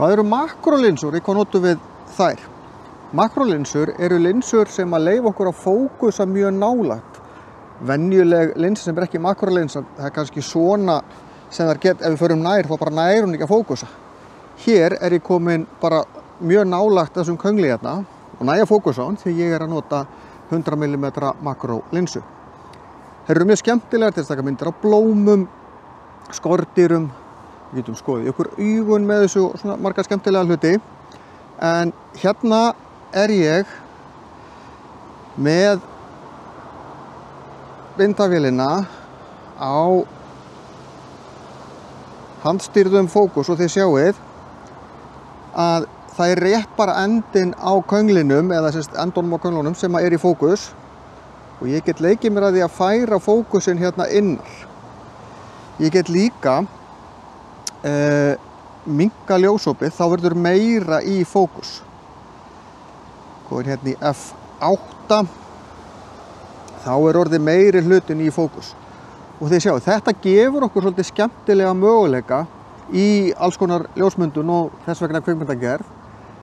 Hvað eru makrolinsur? Hvað notum við þær? Makrolinsur eru linsur sem að leyfa okkur að fókusa mjög nálægt. Venjuleg linsa sem er ekki makrolinsa, það er kannski svona sem það geta, ef við förum nær, þá bara nær hún ekki að fókusa. Hér er ég komin bara mjög nálægt þessum köngli hérna og næja fókusa hann því ég er að nota 100 mm makrolinsu. Þeir eru mjög skemmtilegar til að taka myndir af blómum, skordýrum, við getum skoðið ykkur augun með þessu og svona marga skemmtilega hluti. En hérna er ég með myndavélina á handstýrðum fókus og þið sjáið að það er rétt bara endinn á könglinum eða endunum á könglunum sem er í fókus og ég get leikið mér að því að færa fókusin hérna innar. Ég get líka minnka ljósopið, þá verður meira í fókus. Góður hérna í F8, þá er orðið meiri hlutin í fókus. Og þið sjáu, þetta gefur okkur svolítið skemmtilega möguleika í alls konar ljósmyndun og þess vegna kvikmyndagerð.